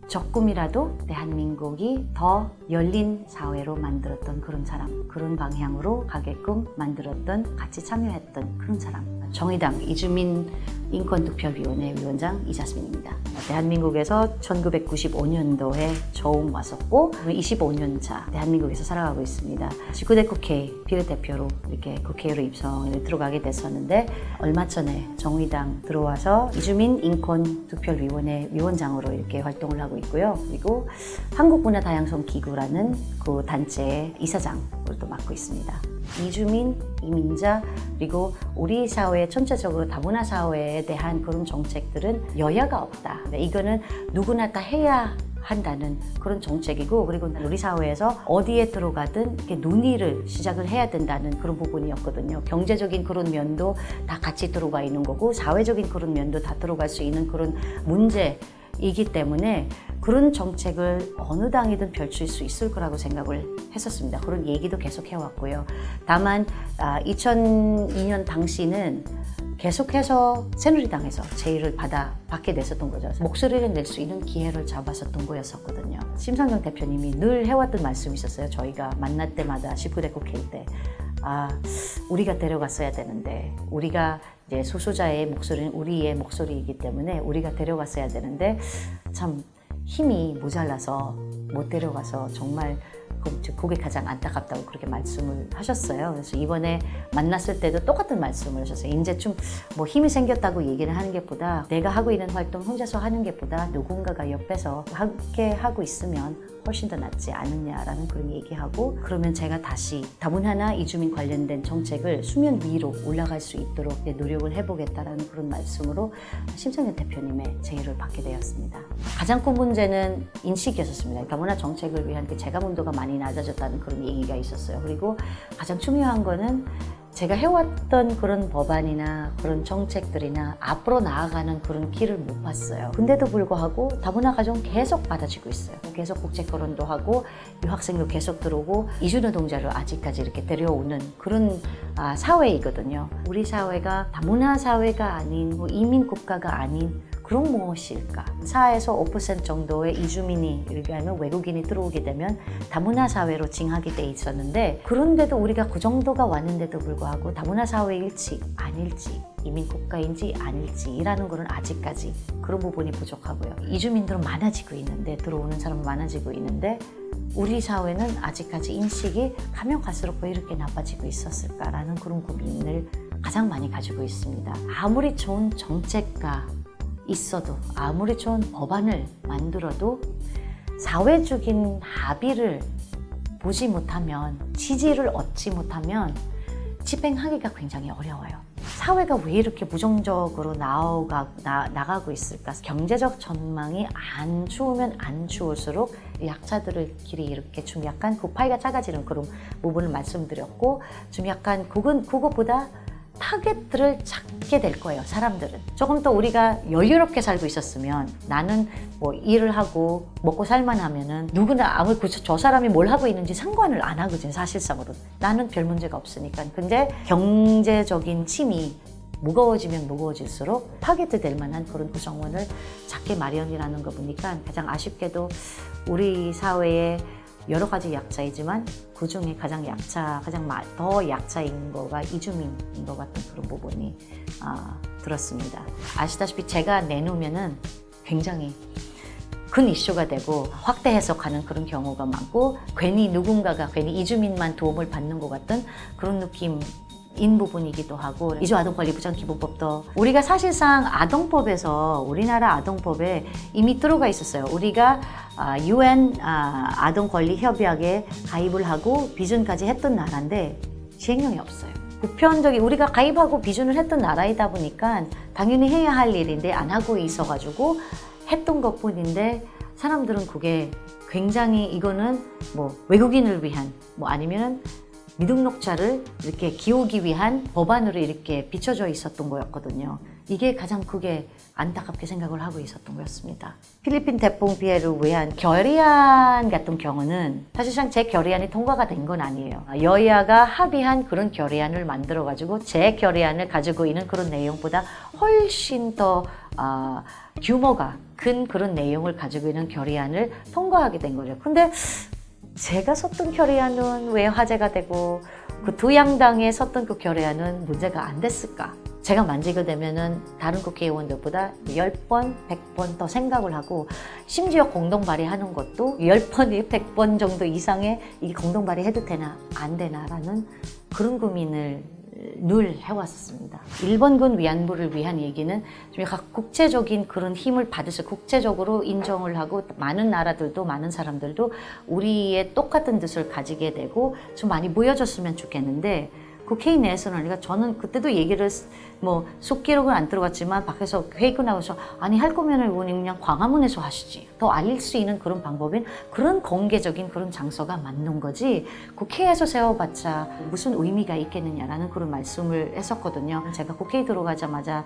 조금이라도 대한민국이 더 열린 사회로 만들었던 그런 사람, 그런 방향으로 가게끔 만들었던, 같이 참여했던 그런 사람. 정의당 이주민 인권투표위원회 위원장 이자스민입니다. 대한민국에서 1995년도에 처음 왔었고 25년 차 대한민국에서 살아가고 있습니다. 19대 국회 비례대표로 이렇게 국회로 입성을 들어가게 됐었는데 얼마 전에 정의당 들어와서 이주민 인권투표위원회 위원장으로 이렇게 활동을 하고 있고요. 그리고 한국문화다양성기구라는 그 단체의 이사장으로도 맡고 있습니다. 이주민, 이민자, 그리고 우리 사회 전체적으로 다문화 사회에 대한 그런 정책들은 여야가 없다. 이거는 누구나 다 해야 한다는 그런 정책이고, 그리고 우리 사회에서 어디에 들어가든 이렇게 논의를 시작을 해야 된다는 그런 부분이었거든요. 경제적인 그런 면도 다 같이 들어가 있는 거고, 사회적인 그런 면도 다 들어갈 수 있는 그런 문제이기 때문에 그런 정책을 어느 당이든 펼칠 수 있을 거라고 생각을 했었습니다. 그런 얘기도 계속 해왔고요. 다만 2002년 당시는 계속해서 새누리당에서 제의를 받게 됐었던 거죠. 목소리를 낼 수 있는 기회를 잡았었던 거였었거든요. 심상정 대표님이 늘 해왔던 말씀이 있었어요. 저희가 만날 때마다 19대 국회일 때 우리가 데려갔어야 되는데, 우리가 이제 소수자의 목소리는 우리의 목소리이기 때문에 우리가 데려갔어야 되는데 참 힘이 모자라서 못 데려가서 정말 그게 가장 안타깝다고 그렇게 말씀을 하셨어요. 그래서 이번에 만났을 때도 똑같은 말씀을 하셨어요. 이제 좀 뭐 힘이 생겼다고 얘기를 하는 것보다, 내가 하고 있는 활동 혼자서 하는 것보다 누군가가 옆에서 함께 하고 있으면 훨씬 더 낫지 않느냐라는 그런 얘기하고, 그러면 제가 다시 다문화나 이주민 관련된 정책을 수면 위로 올라갈 수 있도록 노력을 해보겠다라는 그런 말씀으로 심상정 대표님의 제의를 받게 되었습니다. 가장 큰 문제는 인식이었습니다. 다문화 정책을 위한 그 재가문도가 많이 낮아졌다는 그런 얘기가 있었어요. 그리고 가장 중요한 거는 제가 해왔던 그런 법안이나 그런 정책들이나 앞으로 나아가는 그런 길을 못 봤어요. 근데도 불구하고 다문화 가정 계속 받아지고 있어요. 계속 국제 결혼도 하고 유학생도 계속 들어오고 이주노동자를 아직까지 이렇게 데려오는 그런 사회이거든요. 우리 사회가 다문화 사회가 아닌 이민 국가가 아닌 그런 무엇일까? 4에서 5% 정도의 이주민이, 이렇게 하면 외국인이 들어오게 되면 다문화 사회로 징하게 돼 있었는데, 그런데도 우리가 그 정도가 왔는데도 불구하고 다문화 사회일지 아닐지, 이민 국가인지 아닐지라는 거는 아직까지 그런 부분이 부족하고요. 이주민들은 많아지고 있는데, 들어오는 사람은 많아지고 있는데 우리 사회는 아직까지 인식이 가면 갈수록 왜 이렇게 나빠지고 있었을까라는 그런 고민을 가장 많이 가지고 있습니다. 아무리 좋은 정책가 있어도, 아무리 좋은 법안을 만들어도 사회적인 합의를 보지 못하면, 지지를 얻지 못하면 집행하기가 굉장히 어려워요. 사회가 왜 이렇게 부정적으로 나가고 있을까? 경제적 전망이 안 좋으면 안 좋을수록 약자들끼리 이렇게 좀 약간 그 파이가 작아지는 그런 부분을 말씀드렸고, 좀 약간 그것보다 타겟들을 찾게 될 거예요. 사람들은 조금 더 우리가 여유롭게 살고 있었으면, 나는 뭐 일을 하고 먹고 살만 하면은 누구나 아무 저 사람이 뭘 하고 있는지 상관을 안 하거든. 사실상으로 나는 별 문제가 없으니까. 근데 경제적인 침이 무거워지면 무거워질수록 타겟이 될 만한 그런 구성원을 작게 마련이라는 거 보니까 가장 아쉽게도 우리 사회에 여러 가지 약자이지만 그 중에 가장 더 약자인 거가 이주민인 것 같은 그런 부분이 들었습니다. 아시다시피 제가 내놓으면은 굉장히 큰 이슈가 되고 확대 해석하는 그런 경우가 많고, 괜히 누군가가 괜히 이주민만 도움을 받는 것 같은 그런 느낌 인 부분이기도 하고, 이주아동권리보장 기본법도 우리가 사실상 아동법에서, 우리나라 아동법에 이미 들어가 있었어요. 우리가 UN 아동권리협약에 가입을 하고 비준까지 했던 나라인데 시행령이 없어요. 보편적인 우리가 가입하고 비준을 했던 나라이다 보니까 당연히 해야 할 일인데 안 하고 있어가지고 했던 것뿐인데, 사람들은 그게 굉장히 이거는 뭐 외국인을 위한 아니면은 미등록자를 이렇게 기우기 위한 법안으로 이렇게 비춰져 있었던 거였거든요. 이게 가장 크게 안타깝게 생각을 하고 있었던 거였습니다. 필리핀 대풍 피해를 위한 결의안 같은 경우는 사실상 제 결의안이 통과가 된 건 아니에요. 여야가 합의한 그런 결의안을 만들어가지고 제 결의안을 가지고 있는 그런 내용보다 훨씬 더 규모가 큰 그런 내용을 가지고 있는 결의안을 통과하게 된 거죠. 근데 제가 썼던 결의안은 왜 화제가 되고 그 두 양당에 썼던 그 결의안은 문제가 안 됐을까? 제가 만지게 되면은 다른 국회의원들보다 10번, 100번 더 생각을 하고 심지어 공동 발의하는 것도 10번, 100번 정도 이상의 이게 공동 발의해도 되나 안 되나라는 그런 고민을 늘 해왔었습니다. 일본군 위안부를 위한 얘기는 좀 약간 국제적인 그런 힘을 받으서 국제적으로 인정을 하고 많은 나라들도 많은 사람들도 우리의 똑같은 뜻을 가지게 되고 좀 많이 모여졌으면 좋겠는데 국회의 내에서는 그러니까 저는 그때도 얘기를 뭐 속기록은 안 들어갔지만 밖에서 회의가 나와서 아니 할 거면 의원님 그냥 광화문에서 하시지 더 알릴 수 있는 그런 방법인 그런 공개적인 그런 장소가 맞는 거지 국회에서 세워봤자 무슨 의미가 있겠느냐라는 그런 말씀을 했었거든요. 제가 국회에 들어가자마자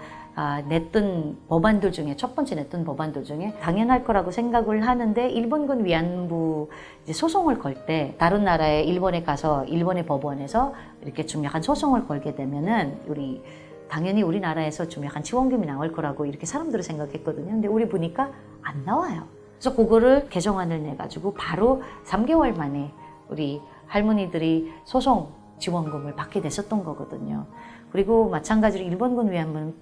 냈던 법안들 중에 첫 번째 냈던 법안들 중에 당연할 거라고 생각을 하는데 일본군 위안부 이제 소송을 걸 때 다른 나라에 일본에 가서 일본의 법원에서 이렇게 좀 약간 소송을 걸게 되면은 당연히 우리나라에서 좀 약간 지원금이 나올 거라고 이렇게 사람들은 생각했거든요. 근데 우리 보니까 안 나와요. 그래서 그거를 개정안을 내가지고 바로 3개월 만에 우리 할머니들이 소송 지원금을 받게 됐었던 거거든요. 그리고 마찬가지로 일본군 위안부는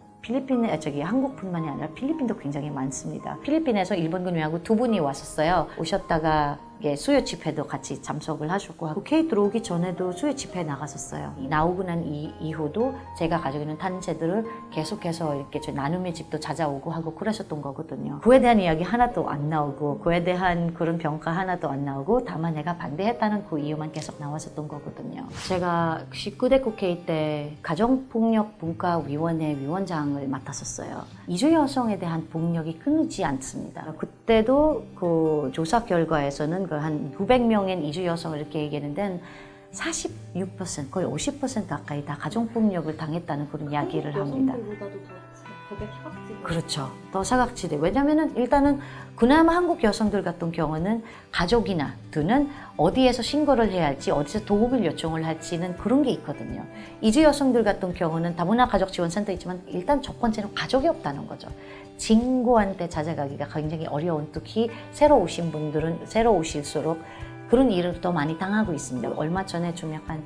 한국뿐만이 아니라 필리핀도 굉장히 많습니다. 필리핀에서 일본군 위안부 2분이 왔었어요. 오셨다가 수요 집회도 같이 참석을 하셨고 국회에 들어오기 전에도 수요 집회에 나갔었어요. 나오고 난 이후도 제가 가지고 있는 단체들을 계속해서 이렇게 저 나눔의 집도 찾아오고 하고 그러셨던 거거든요. 그에 대한 이야기 하나도 안 나오고 그에 대한 그런 평가 하나도 안 나오고 다만 내가 반대했다는 그 이유만 계속 나왔었던 거거든요. 제가 19대 국회 때 가정폭력분과위원회 위원장을 맡았었어요. 이주 여성에 대한 폭력이 끊이지 않습니다. 그때도 그 조사 결과에서는 한 900명의 이주 여성을 이렇게 얘기했는데 46% 거의 50% 가까이 다 가정폭력을 당했다는 그런 이야기를 합니다. 여성들보다도 더 사각지대. 그렇죠. 더 사각지대. 왜냐하면 일단은 그나마 한국 여성들 같은 경우는 가족이나 또는 어디에서 신고를 해야 할지 어디서 도움을 요청을 할지는 그런 게 있거든요. 이주 여성들 같은 경우는 다문화 가족 지원센터 있지만 일단 첫 번째는 가족이 없다는 거죠. 친구한테 찾아가기가 굉장히 어려운 특히 새로 오실수록 그런 일을 더 많이 당하고 있습니다. 얼마 전에 좀 약간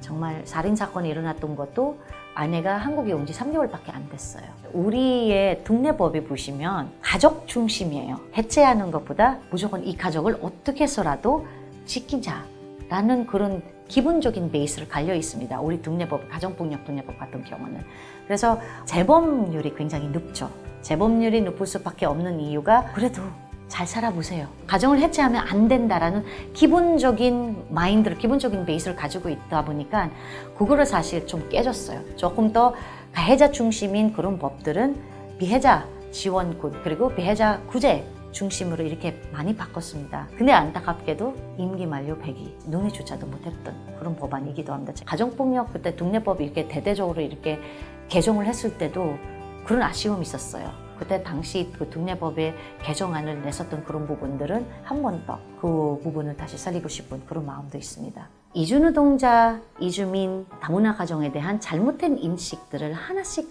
정말 살인사건이 일어났던 것도 아내가 한국에 온 지 3개월밖에 안 됐어요. 우리의 특례법에 보시면 가족 중심이에요. 해체하는 것보다 무조건 이 가족을 어떻게 해서라도 지키자라는 그런 기본적인 베이스를 갈려 있습니다. 우리 특례법, 가정폭력 특례법 같은 경우는. 그래서 재범률이 굉장히 높죠. 재범률이 높을 수밖에 없는 이유가 그래도 잘 살아보세요. 가정을 해체하면 안 된다라는 기본적인 마인드를, 기본적인 베이스를 가지고 있다 보니까 그거를 사실 좀 깨졌어요. 조금 더 가해자 중심인 그런 법들은 피해자 지원군 그리고 피해자 구제 중심으로 이렇게 많이 바꿨습니다. 근데 안타깝게도 임기 만료 100이 눈에 주지도 못했던 그런 법안이기도 합니다. 가정폭력 그때 특례법이 이렇게 대대적으로 이렇게 개정을 했을 때도 그런 아쉬움이 있었어요. 그때 당시 그 특례법의 개정안을 냈었던 그런 부분들은 한 번 더 그 부분을 다시 살리고 싶은 그런 마음도 있습니다. 이주노동자, 이주민, 다문화 가정에 대한 잘못된 인식들을 하나씩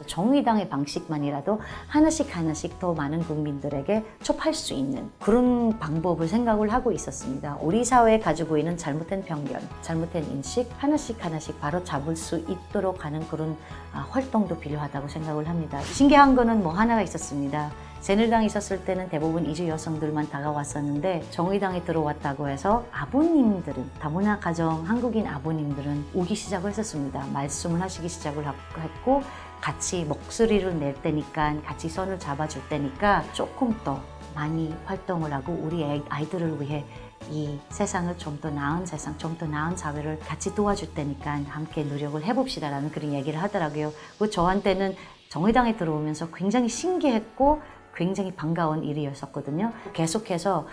정의당의 방식만이라도 하나씩 더 많은 국민들에게 좁할 수 있는 그런 방법을 생각을 하고 있었습니다. 우리 사회에 가지고 있는 잘못된 편견, 잘못된 인식 하나씩 바로 잡을 수 있도록 하는 그런 활동도 필요하다고 생각을 합니다. 신기한 거는 뭐 하나가 있었습니다. 새누리당이 있었을 때는 대부분 이주 여성들만 다가왔었는데 정의당에 들어왔다고 해서 아버님들은 다문화 가정 한국인 아버님들은 오기 시작을 했었습니다. 말씀을 하시기 시작을 했고 같이 목소리를 낼 때니까 같이 손을 잡아줄 때니까 조금 더 많이 활동을 하고 우리 아이들을 위해 이 세상을 좀 더 나은 세상, 좀 더 나은 사회를 같이 도와줄 테니까 함께 노력을 해봅시다라는 그런 얘기를 하더라고요. 그 저한테는 정의당에 들어오면서 굉장히 신기했고 굉장히 반가운 일이었었거든요. 계속해서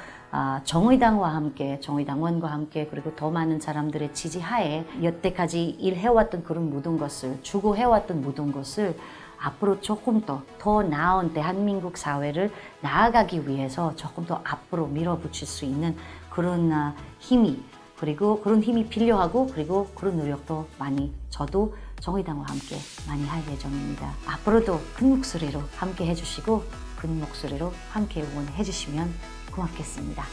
정의당과 함께, 정의당원과 함께 그리고 더 많은 사람들의 지지하에 여태까지 일해왔던 그런 모든 것을, 추구해왔던 모든 것을 앞으로 조금 더 나은 대한민국 사회를 나아가기 위해서 조금 더 앞으로 밀어붙일 수 있는 그런 힘이, 그리고 그런 힘이 필요하고, 그리고 그런 노력도 많이 저도 정의당과 함께 많이 할 예정입니다. 앞으로도 큰 목소리로 함께 해주시고 큰 목소리로 함께 응원해 주시면 고맙겠습니다.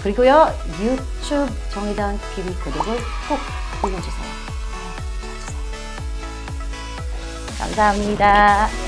그리고요, 유튜브 정의당 TV 구독을 꼭 눌러주세요. 감사합니다.